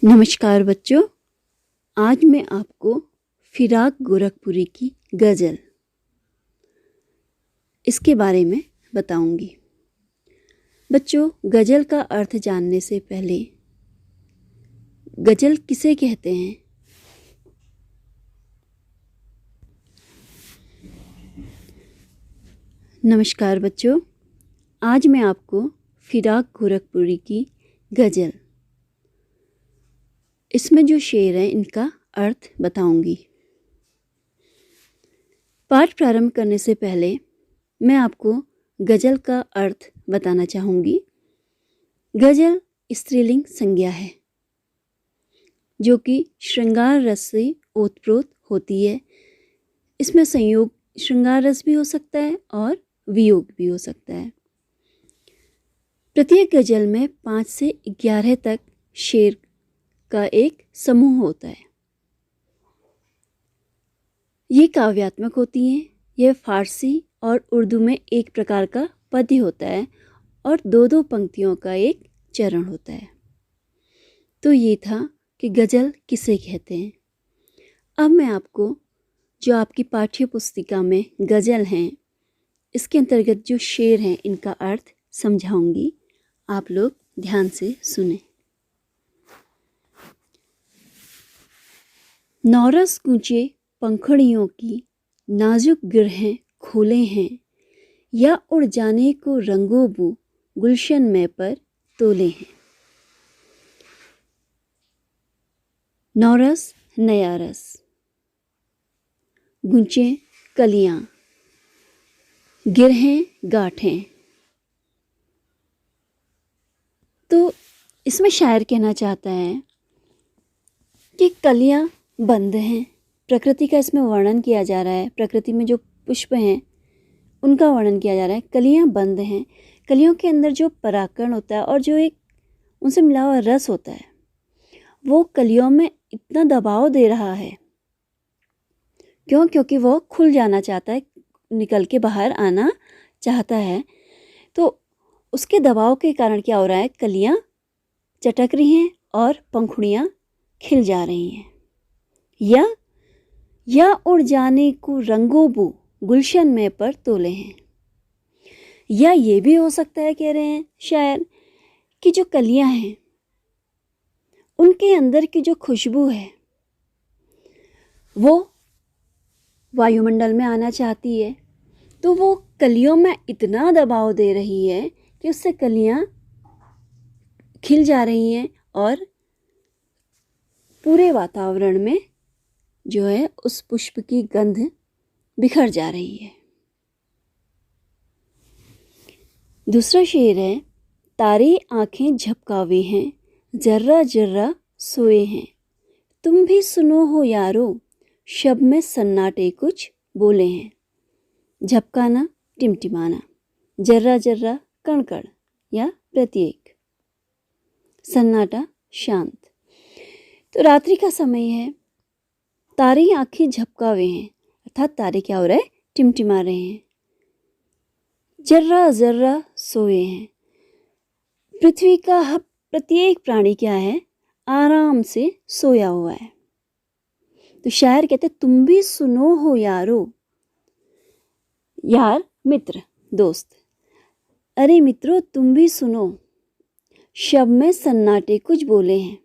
नमस्कार बच्चों, आज मैं आपको फिराक गोरखपुरी की गज़ल इसके बारे में बताऊंगी। बच्चों, गज़ल का अर्थ जानने से पहले गज़ल किसे कहते हैं? नमस्कार बच्चों, आज मैं आपको फिराक गोरखपुरी की गज़ल इसमें जो शेर हैं इनका अर्थ बताऊंगी। पाठ प्रारंभ करने से पहले मैं आपको गज़ल का अर्थ बताना चाहूँगी। गज़ल स्त्रीलिंग संज्ञा है जो कि श्रृंगार रस से ओतप्रोत होती है। इसमें संयोग श्रृंगार रस भी हो सकता है और वियोग भी हो सकता है। प्रत्येक गज़ल में 5 से 11 तक शेर का एक समूह होता है। ये काव्यात्मक होती हैं। यह फारसी और उर्दू में एक प्रकार का पद्य होता है और 2-2 पंक्तियों का एक चरण होता है। तो ये था कि गज़ल किसे कहते हैं। अब मैं आपको जो आपकी पाठ्य पुस्तिका में गज़ल हैं इसके अंतर्गत जो शेर हैं इनका अर्थ समझाऊंगी। आप लोग ध्यान से सुने। नौरस कूचे पंखुड़ियों की नाजुक गिरहें खोले हैं, या उड़ जाने को रंगों बू गुलशन में पर तोले हैं। नौरस नया रस, गूंचे कलियां, गिरहें गांठें। तो इसमें शायर कहना चाहता है कि कलियां बंद हैं। प्रकृति का इसमें वर्णन किया जा रहा है। प्रकृति में जो पुष्प हैं उनका वर्णन किया जा रहा है। कलियां बंद हैं। कलियों के अंदर जो परागकण होता है और जो एक उनसे मिला हुआ रस होता है वो कलियों में इतना दबाव दे रहा है। क्योंकि वो खुल जाना चाहता है, निकल के बाहर आना चाहता है। तो उसके दबाव के कारण क्या हो रहा है, कलियां चटक रही हैं और पंखुड़ियां खिल जा रही हैं। या उड़ जाने को रंगों बू गुलशन में पर तोले हैं। या ये भी हो सकता है, कह रहे हैं शायर, कि जो कलियां हैं उनके अंदर की जो खुशबू है वो वायुमंडल में आना चाहती है। तो वो कलियों में इतना दबाव दे रही है कि उससे कलियां खिल जा रही हैं और पूरे वातावरण में जो है उस पुष्प की गंध बिखर जा रही है। दूसरा शेर है, तारे आंखें झपकावे हैं, जर्रा जर्रा सोए हैं। तुम भी सुनो हो यारो, शब में सन्नाटे कुछ बोले हैं। झपकाना टिमटिमाना, जर्रा जर्रा कणकण या प्रत्येक, सन्नाटा शांत। तो रात्रि का समय है, तारे आंखें झपकावे हैं, अर्थात तारे क्या हो रहे हैं, टिमटिमा रहे हैं। जर्रा जर्रा सोए हैं। पृथ्वी का प्रत्येक प्राणी क्या है, आराम से सोया हुआ है। तो शायर कहते तुम भी सुनो हो यारो, यार मित्र दोस्त, अरे मित्रों तुम भी सुनो, शब में सन्नाटे कुछ बोले हैं।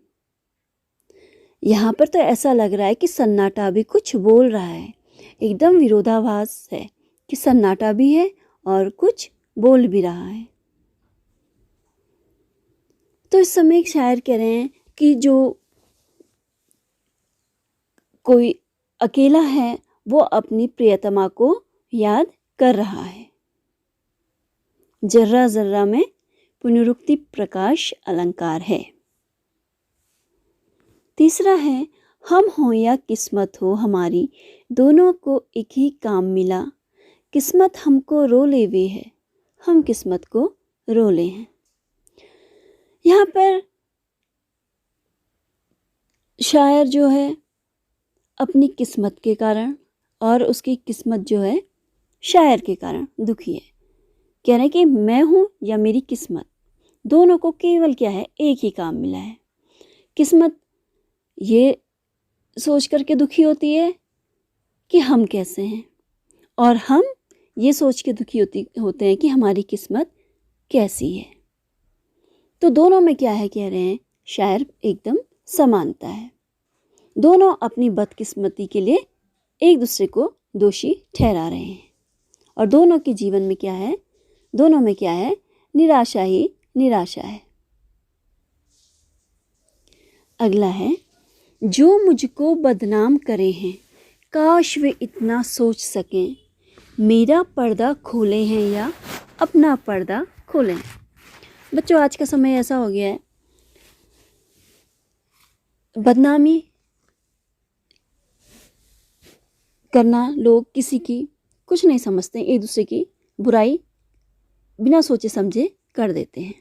यहाँ पर तो ऐसा लग रहा है कि सन्नाटा भी कुछ बोल रहा है। एकदम विरोधाभास है कि सन्नाटा भी है और कुछ बोल भी रहा है। तो इस समय एक शायर कह रहे हैं कि जो कोई अकेला है वो अपनी प्रियतमा को याद कर रहा है। जर्रा जर्रा में पुनरुक्ति प्रकाश अलंकार है। तीसरा है, हम हो या किस्मत हो हमारी, दोनों को एक ही काम मिला। किस्मत हमको रो ले वे है, हम किस्मत को रो ले हैं। यहाँ पर शायर जो है अपनी किस्मत के कारण और उसकी किस्मत जो है शायर के कारण दुखी है। कह रहे हैं कि मैं हूँ या मेरी किस्मत, दोनों को केवल क्या है, एक ही काम मिला है। किस्मत ये सोच करके दुखी होती है कि हम कैसे हैं, और हम ये सोच के दुखी होते हैं कि हमारी किस्मत कैसी है। तो दोनों में क्या है, कह रहे हैं शायर, एकदम समानता है। दोनों अपनी बदकिस्मती के लिए एक दूसरे को दोषी ठहरा रहे हैं, और दोनों के जीवन में क्या है, दोनों में क्या है, निराशा ही निराशा है। अगला है, जो मुझको बदनाम करे हैं, काश वे इतना सोच सकें, मेरा पर्दा खोले हैं या अपना पर्दा खोलें। बच्चों, आज का समय ऐसा हो गया है, बदनामी करना, लोग किसी की कुछ नहीं समझते, एक दूसरे की बुराई बिना सोचे समझे कर देते हैं।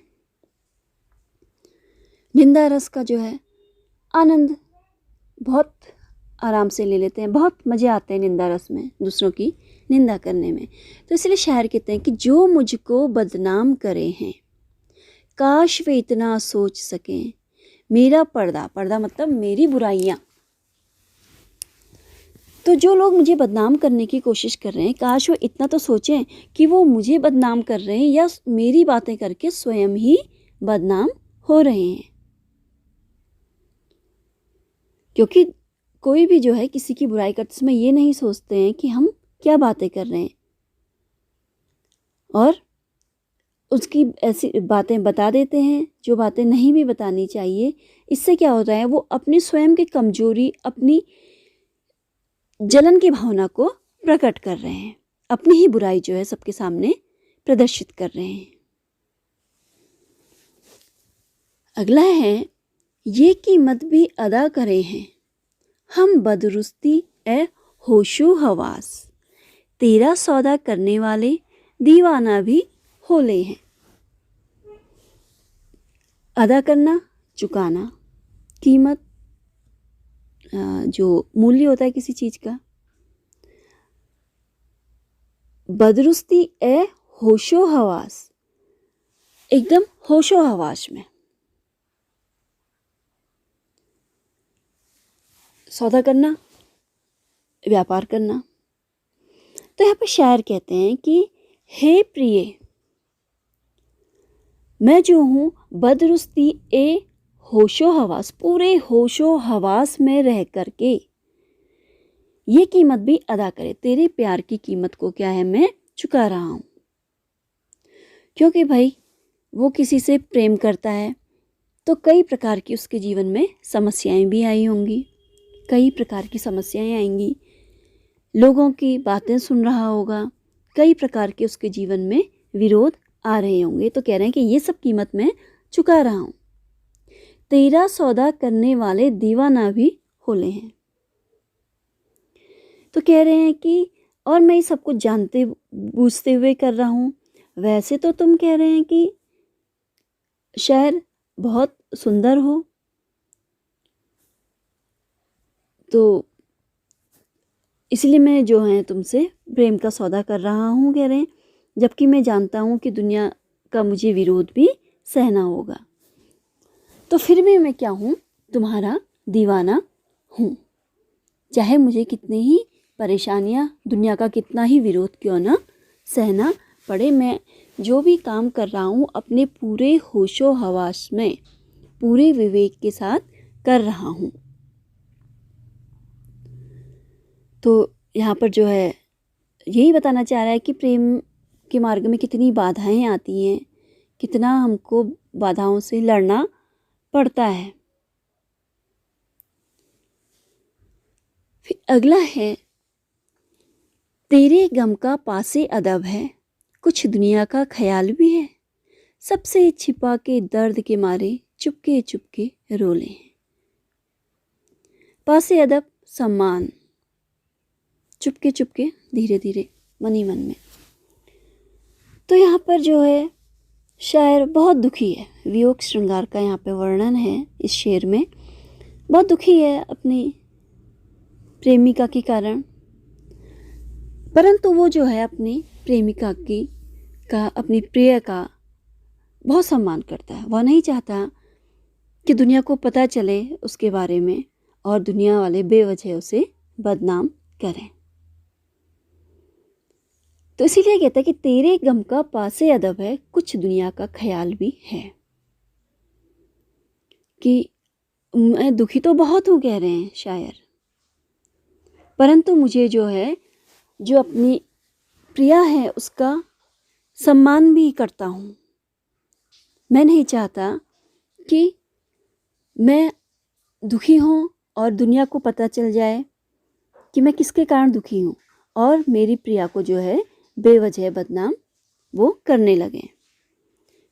निंदा रस का जो है आनंद बहुत आराम से ले लेते हैं, बहुत मज़े आते हैं निंदा रस में, दूसरों की निंदा करने में। तो इसलिए शायर कहते हैं कि जो मुझको बदनाम करे हैं, काश वे इतना सोच सकें, मेरा पर्दा, पर्दा मतलब मेरी बुराइयाँ, तो जो लोग मुझे बदनाम करने की कोशिश कर रहे हैं, काश वो इतना तो सोचें कि वो मुझे बदनाम कर रहे हैं या मेरी बातें करके स्वयं ही बदनाम हो रहे हैं। क्योंकि कोई भी जो है किसी की बुराई करते समय ये नहीं सोचते हैं कि हम क्या बातें कर रहे हैं, और उसकी ऐसी बातें बता देते हैं जो बातें नहीं भी बतानी चाहिए। इससे क्या होता है, वो अपनी स्वयं की कमजोरी, अपनी जलन की भावना को प्रकट कर रहे हैं, अपनी ही बुराई जो है सबके सामने प्रदर्शित कर रहे हैं। अगला है, ये कीमत भी अदा करे हैं, हम बदरुस्ती ए होशो हवास, तेरा सौदा करने वाले दीवाना भी होले हैं। अदा करना, चुकाना, कीमत, जो मूल्य होता है किसी चीज़ का। बदरुस्ती ए होशो हवास, एकदम होशो हवास में सौदा करना, व्यापार करना। तो यहाँ पर शायर कहते हैं कि हे प्रिय, मैं जो हूँ बदरुस्ती ए होशो हवास, पूरे होशो हवास में रह करके ये कीमत भी अदा करे, तेरे प्यार की कीमत को क्या है, मैं चुका रहा हूँ। क्योंकि भाई वो किसी से प्रेम करता है तो कई प्रकार की उसके जीवन में समस्याएं भी आई होंगी, कई प्रकार की समस्याएं आएंगी, लोगों की बातें सुन रहा होगा, कई प्रकार के उसके जीवन में विरोध आ रहे होंगे। तो कह रहे हैं कि ये सब कीमत मैं चुका रहा हूँ, तेरा सौदा करने वाले दीवाना भी होले हैं। तो कह रहे हैं कि और मैं सब कुछ जानते बूझते हुए कर रहा हूँ। वैसे तो तुम कह रहे हैं कि शायर बहुत सुंदर हो, तो इसलिए मैं जो है तुमसे प्रेम का सौदा कर रहा हूँ, कह रहे हैं, जबकि मैं जानता हूँ कि दुनिया का मुझे विरोध भी सहना होगा, तो फिर भी मैं क्या हूँ, तुम्हारा दीवाना हूँ। चाहे मुझे कितनी ही परेशानियाँ, दुनिया का कितना ही विरोध क्यों ना सहना पड़े, मैं जो भी काम कर रहा हूँ अपने पूरे होशो हवास में, पूरे विवेक के साथ कर रहा हूँ। तो यहाँ पर जो है यही बताना चाह रहा है कि प्रेम के मार्ग में कितनी बाधाएं आती हैं, कितना हमको बाधाओं से लड़ना पड़ता है। फिर अगला है, तेरे गम का पासे अदब है, कुछ दुनिया का ख्याल भी है, सबसे छिपा के दर्द के मारे चुपके चुपके रोले हैं। पासे अदब, सम्मान, चुपके चुपके, धीरे धीरे, मन ही मन में। तो यहाँ पर जो है शायर बहुत दुखी है, वियोग श्रृंगार का यहाँ पे वर्णन है इस शेर में। बहुत दुखी है अपनी प्रेमिका के कारण, परंतु वो जो है अपनी प्रेमिका का अपनी प्रिय का बहुत सम्मान करता है। वह नहीं चाहता कि दुनिया को पता चले उसके बारे में, और दुनिया वाले बेवजह उसे बदनाम करें। तो इसीलिए कहता है कि तेरे गम का पासे अदब है, कुछ दुनिया का ख्याल भी है। कि मैं दुखी तो बहुत हूँ, कह रहे हैं शायर, परंतु मुझे जो है, जो अपनी प्रिया है उसका सम्मान भी करता हूँ। मैं नहीं चाहता कि मैं दुखी हूँ और दुनिया को पता चल जाए कि मैं किसके कारण दुखी हूँ और मेरी प्रिया को जो है बेवजह बदनाम वो करने लगे।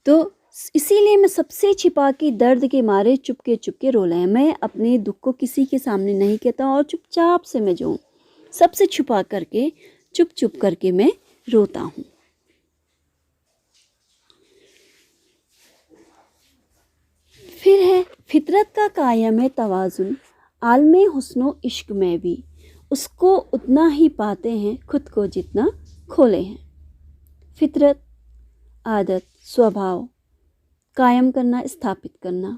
तो इसीलिए मैं सबसे छिपा के दर्द के मारे चुपके चुपके रो रहे हैं। मैं अपने दुख को किसी के सामने नहीं कहता और चुपचाप से मैं जो सबसे छुपा करके चुप चुप करके मैं रोता हूँ। फिर है फितरत का कायम है तवाजुन, आलमे हुस्नो इश्क में भी उसको उतना ही पाते हैं खुद को जितना खोले हैं। फितरत, आदत, स्वभाव, कायम करना, स्थापित करना,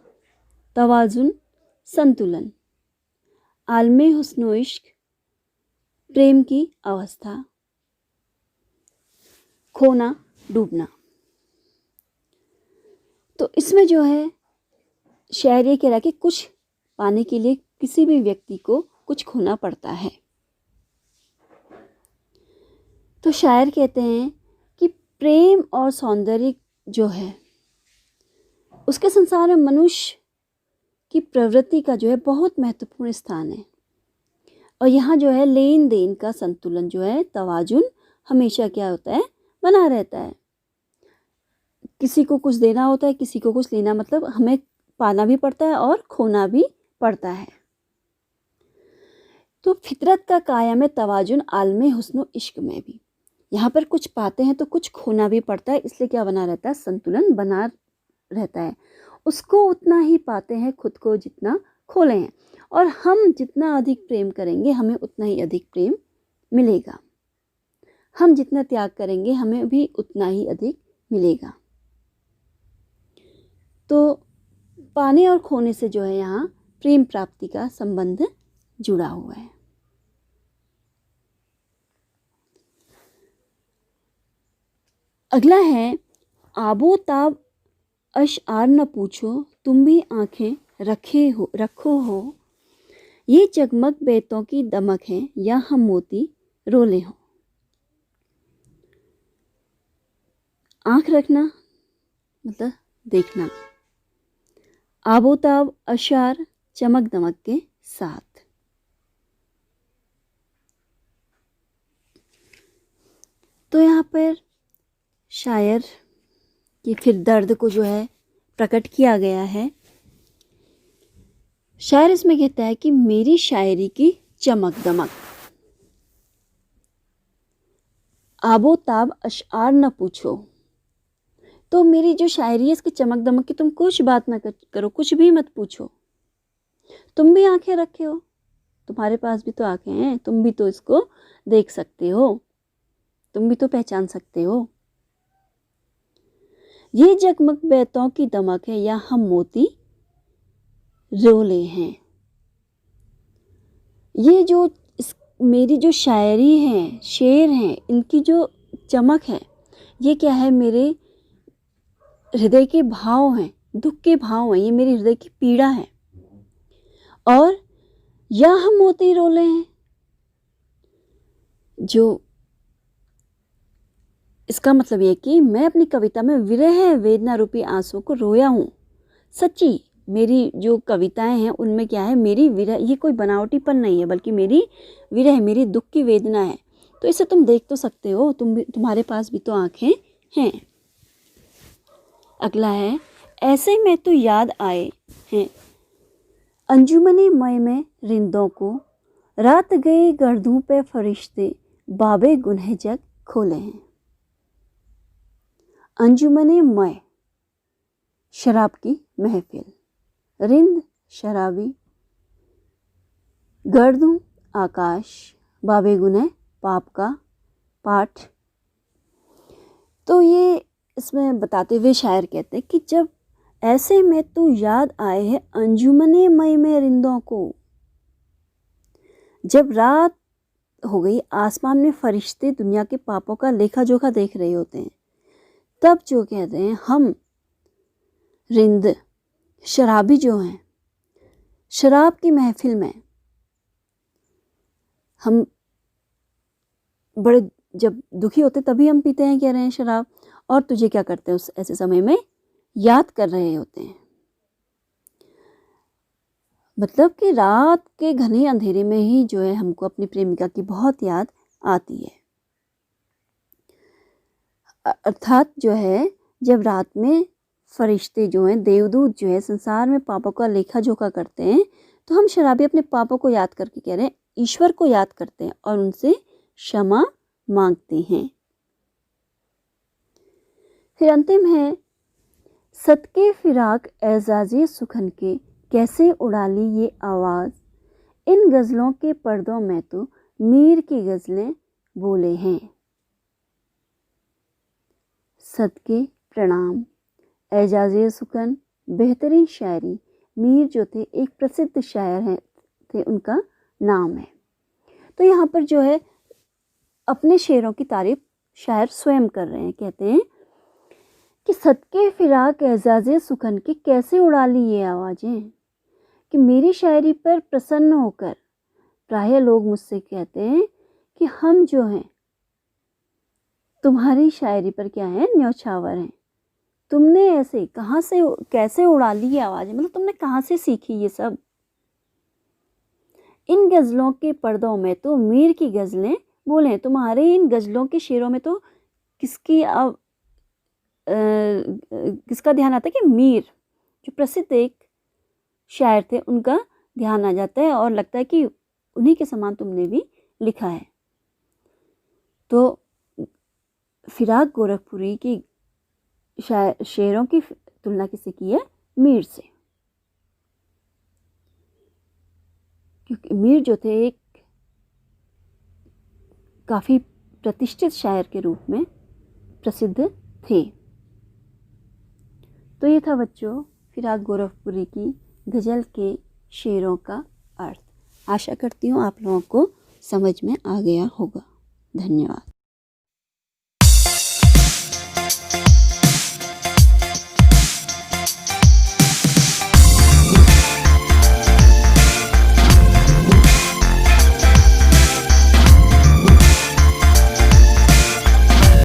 तवाजुन, संतुलन, आलमे हुस्नो इश्क, प्रेम की अवस्था, खोना, डूबना। तो इसमें जो है शायर ये कह रहा है कि कुछ पाने के लिए किसी भी व्यक्ति को कुछ खोना पड़ता है। तो शायर कहते हैं कि प्रेम और सौंदर्य जो है उसके संसार में मनुष्य की प्रवृत्ति का जो है बहुत महत्वपूर्ण स्थान है। और यहाँ जो है लेन देन का संतुलन जो है, तवाजुन, हमेशा क्या होता है, बना रहता है। किसी को कुछ देना होता है, किसी को कुछ लेना, मतलब हमें पाना भी पड़ता है और खोना भी पड़ता है। तो फितरत का कायम है तवाजुन, आलमे हुस्नो इश्क में भी। यहाँ पर कुछ पाते हैं तो कुछ खोना भी पड़ता है, इसलिए क्या बना रहता है, संतुलन बना रहता है। उसको उतना ही पाते हैं खुद को जितना खोले हैं, और हम जितना अधिक प्रेम करेंगे हमें उतना ही अधिक प्रेम मिलेगा। हम जितना त्याग करेंगे हमें भी उतना ही अधिक मिलेगा। तो पाने और खोने से जो है यहाँ प्रेम प्राप्ति का संबंध जुड़ा हुआ है। अगला है आबो ताब अशआर न पूछो, तुम भी आंखें रखो हो, ये जगमग बेतों की दमक है या हम मोती रोले हो। आंख रखना मतलब देखना, आबोताब अशार चमक दमक के साथ। तो यहाँ पर शायर की फिर दर्द को जो है प्रकट किया गया है। शायर इसमें कहता है कि मेरी शायरी की चमक दमक, आबोताब अशआर न पूछो। तो मेरी जो शायरी है इसकी चमक दमक की तुम कुछ बात ना करो, कुछ भी मत पूछो। तुम भी आंखें रखे हो, तुम्हारे पास भी तो आंखें हैं, तुम भी तो इसको देख सकते हो, तुम भी तो पहचान सकते हो। ये जगमग बेतों की दमक है या हम मोती रोले हैं। ये जो मेरी जो शायरी है, शेर हैं, इनकी जो चमक है, ये क्या है, मेरे हृदय के भाव हैं, दुख के भाव हैं, ये मेरी हृदय की पीड़ा है। और या हम मोती रोले हैं, जो इसका मतलब ये कि मैं अपनी कविता में विरह वेदना रूपी आंसू को रोया हूँ। सच्ची मेरी जो कविताएं हैं उनमें क्या है, मेरी विरह, ये कोई बनावटीपन नहीं है, बल्कि मेरी विरह, मेरी दुख की वेदना है। तो इसे तुम देख तो सकते हो, तुम्हारे पास भी तो आंखें हैं। अगला है ऐसे में तो याद आए हैं अंजुमने मय में रिंदों को, रात गए गर्दों पे फरिश्ते बाबे गुनह जग खोले हैं। अंजुमने मय शराब की महफिल, रिंद शराबी, गर्दों आकाश, बाबे गुनह पाप का पाठ। तो ये इसमें बताते हुए शायर कहते हैं कि जब ऐसे में तो याद आए हैं अंजुमने मय में रिंदों को, जब रात हो गई, आसमान में फरिश्ते दुनिया के पापों का लेखा जोखा देख रहे होते हैं, तब जो कहते हैं हम रिंद शराबी जो हैं, शराब की महफिल में हम बड़े जब दुखी होते तभी हम पीते हैं, कह रहे हैं शराब, और तुझे क्या करते हैं उस ऐसे समय में याद कर रहे होते हैं। मतलब कि रात के घने अंधेरे में ही जो है हमको अपनी प्रेमिका की बहुत याद आती है। अर्थात जो है जब रात में फरिश्ते जो हैं, देवदूत जो है संसार में पापों का लेखा जोखा करते हैं, तो हम शराबी अपने पापों को याद करके कह रहे हैं ईश्वर को याद करते हैं और उनसे क्षमा मांगते हैं। फिर अंतिम है, सदके फिराक एजाज़े सुखन के कैसे उड़ा ली ये आवाज़, इन गज़लों के पर्दों में तो मीर की गज़लें बोले हैं। सदके प्रणाम, एजाज़े सुखन बेहतरीन शायरी, मीर जो थे एक प्रसिद्ध शायर हैं थे, उनका नाम है। तो यहाँ पर जो है अपने शेरों की तारीफ शायर स्वयं कर रहे हैं, कहते हैं कि सदके फिराक एजाज़े सुखन के कैसे उड़ा ली ये आवाज़ें, कि मेरी शायरी पर प्रसन्न होकर प्राय लोग मुझसे कहते हैं कि हम जो हैं तुम्हारी शायरी पर क्या है, न्यौछावर हैं। तुमने ऐसे कहाँ से कैसे उड़ा ली ये आवाज़ें, मतलब तुमने कहाँ से सीखी ये सब। इन गज़लों के पर्दों में तो मीर की गज़लें बोले, तुम्हारे इन गज़लों के शेरों में तो किसका ध्यान आता है कि मीर जो प्रसिद्ध एक शायर थे उनका ध्यान आ जाता है और लगता है कि उन्हीं के समान तुमने भी लिखा है। तो फिराक गोरखपुरी की शेरों की तुलना किससे की है, मीर से, क्योंकि मीर जो थे एक काफ़ी प्रतिष्ठित शायर के रूप में प्रसिद्ध थे। तो ये था बच्चों फिराक गोरखपुरी की गज़ल के शेरों का अर्थ। आशा करती हूँ आप लोगों को समझ में आ गया होगा। धन्यवाद।